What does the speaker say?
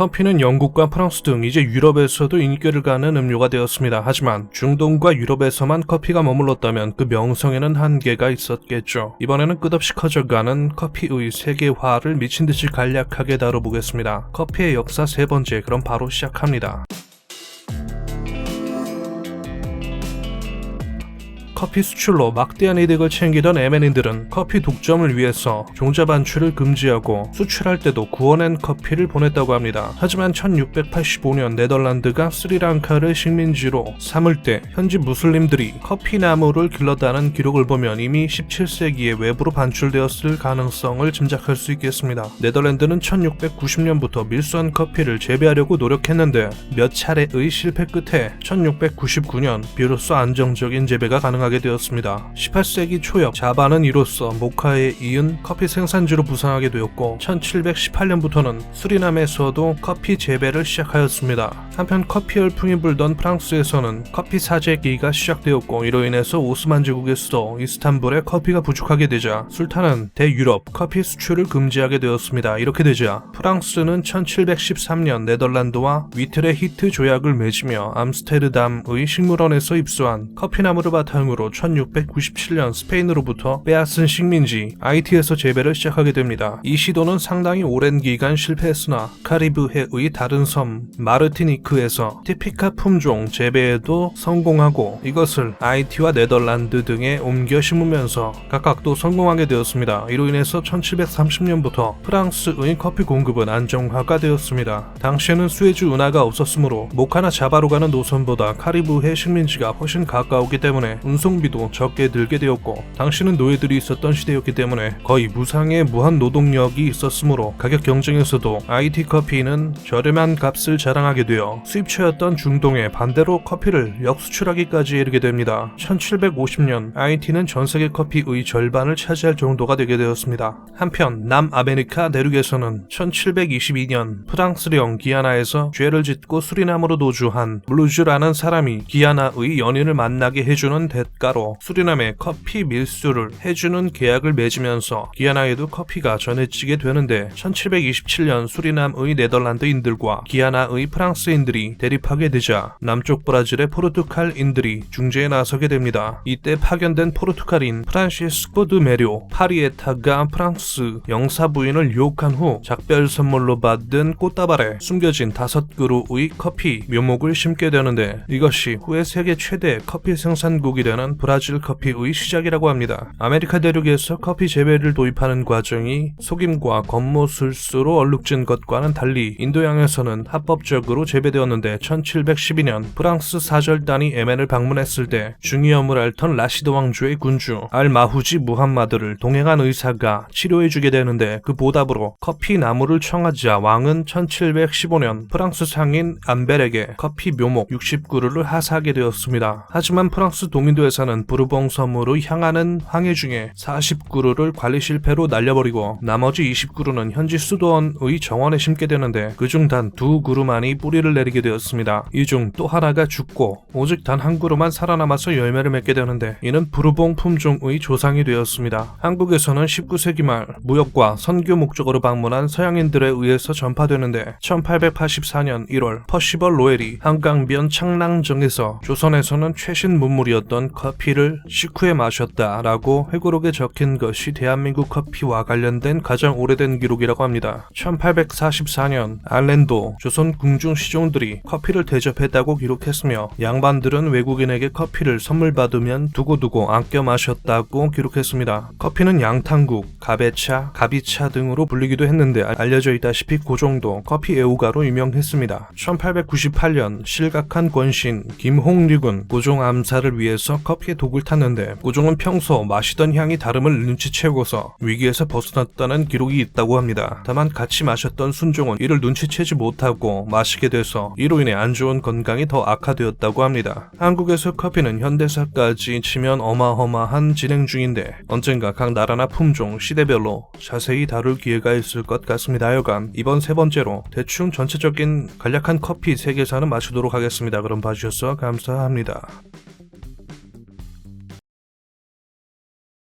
커피는 영국과 프랑스 등 이제 유럽에서도 인기를 가는 음료가 되었습니다. 하지만 중동과 유럽에서만 커피가 머물렀다면 그 명성에는 한계가 있었겠죠. 이번에는 끝없이 커져가는 커피의 세계화를 미친듯이 간략하게 다뤄보겠습니다. 커피의 역사 세 번째, 그럼 바로 시작합니다. 커피 수출로 막대한 이득을 챙기던 M&E들은 커피 독점을 위해서 종자 반출을 금지하고 수출할 때도 구워낸 커피를 보냈다고 합니다. 하지만 1685년 네덜란드가 스리랑카를 식민지로 삼을 때 현지 무슬림들이 커피 나무를 길렀다는 기록을 보면 이미 17세기에 외부로 반출되었을 가능성을 짐작할 수 있겠습니다. 네덜란드는 1690년부터 밀수한 커피를 재배하려고 노력했는데 몇 차례의 실패 끝에 1699년 비로소 안정적인 재배가 가능하게 되었습니다. 18세기 초엽 자바는 이로써 모카에 이은 커피 생산지로 부상하게 되었고 1718년부터는 수리남에서도 커피 재배를 시작하였습니다. 한편 커피 열풍이 불던 프랑스에서는 커피 사재기가 시작되었고 이로 인해서 오스만 제국의 수도 이스탄불에 커피가 부족하게 되자 술탄은 대유럽 커피 수출을 금지하게 되었습니다. 이렇게 되자 프랑스는 1713년 네덜란드와 위트레히트 조약을 맺으며 암스테르담의 식물원에서 입수한 커피나무를 바탕으로 1697년 스페인으로부터 빼앗은 식민지 아이티에서 재배를 시작하게 됩니다. 이 시도는 상당히 오랜 기간 실패했으나 카리브해의 다른 섬 마르티니크에서 티피카 품종 재배에도 성공하고 이것을 아이티와 네덜란드 등에 옮겨 심으면서 각각 또 성공하게 되었습니다. 이로 인해서 1730년부터 프랑스의 커피 공급은 안정화가 되었습니다. 당시에는 수에즈 운하가 없었으므로 모카나 자바로 가는 노선보다 카리브해 식민지가 훨씬 가까웠기 때문에 운송비도 적게 들게 되었고 당시는 노예들이 있었던 시대였기 때문에 거의 무상의 무한 노동력이 있었으므로 가격 경쟁에서도 아이티 커피는 저렴한 값을 자랑하게 되어 수입처였던 중동에 반대로 커피를 역수출하기까지 이르게 됩니다. 1750년 아이티는 전세계 커피의 절반을 차지할 정도가 되게 되었습니다. 한편 남아메리카 내륙에서는 1722년 프랑스령 기아나에서 죄를 짓고 수리남으로 도주한 블루즈라는 사람이 기아나의 연인을 만나게 해주는 대가로 수리남에 커피 밀수를 해주는 계약을 맺으면서 기아나에도 커피가 전해지게 되는데 1727년 수리남의 네덜란드인들과 기아나의 프랑스인들이 대립하게 되자 남쪽 브라질의 포르투갈인들이 중재에 나서게 됩니다. 이때 파견된 포르투갈인 프란시스코 드 메료 파리에타가 프랑스 영사부인을 유혹한 후 작별 선물로 받은 꽃다발에 숨겨진 5그루의 커피 묘목을 심게 되는데 이것이 후에 세계 최대 커피 생산국이 되는 브라질 커피의 시작이라고 합니다. 아메리카 대륙에서 커피 재배를 도입하는 과정이 속임과 겉모술수로 얼룩진 것과는 달리 인도양에서는 합법적으로 재배되었는데 1712년 프랑스 사절단이 예멘을 방문했을 때 중이염을 앓던 라시드 왕조의 군주 알마후지 무함마드를 동행한 의사가 치료해주게 되는데 그 보답으로 커피 나무를 청하자 왕은 1715년 프랑스 상인 암벨에게 커피 묘목 60그루를 하사하게 되었습니다. 하지만 프랑스 동인도 회사는 부르봉 섬으로 향하는 항해 중에 40그루를 관리 실패로 날려버리고 나머지 20그루는 현지 수도원의 정원에 심게 되는데 그중 단 2그루만이 뿌리를 내리게 되었습니다. 이 중 또 하나가 죽고 오직 단 한 그루만 살아남아서 열매를 맺게 되는데 이는 부르봉 품종의 조상이 되었습니다. 한국에서는 19세기 말 무역과 선교 목적으로 방문한 서양인들에 의해서 전파되는데 1884년 1월 퍼시벌 로엘이 한강변 창랑정에서 조선에서는 최신 문물이었던 커피를 식후에 마셨다라고 회고록에 적힌 것이 대한민국 커피와 관련된 가장 오래된 기록이라고 합니다. 1844년 알렌도 조선 궁중 시종들이 커피를 대접했다고 기록했으며 양반들은 외국인에게 커피를 선물 받으면 두고두고 아껴 마셨다고 기록했습니다. 커피는 양탕국, 가베차, 가비차 등으로 불리기도 했는데 알려져 있다시피 고종도 커피 애호가로 유명했습니다. 1898년 실각한 권신 김홍륙은 고종 암살을 위해서 커피에 독을 탔는데 고종은 평소 마시던 향이 다름을 눈치채고서 위기에서 벗어났다는 기록이 있다고 합니다. 다만 같이 마셨던 순종은 이를 눈치채지 못하고 마시게 돼서 이로 인해 안 좋은 건강이 더 악화되었다고 합니다. 한국에서 커피는 현대사까지 치면 어마어마한 진행 중인데 언젠가 각 나라나 품종, 시대별로 자세히 다룰 기회가 있을 것 같습니다. 하여간 이번 세 번째로 대충 전체적인 간략한 커피 세계사는 마치도록 하겠습니다. 그럼 봐주셔서 감사합니다.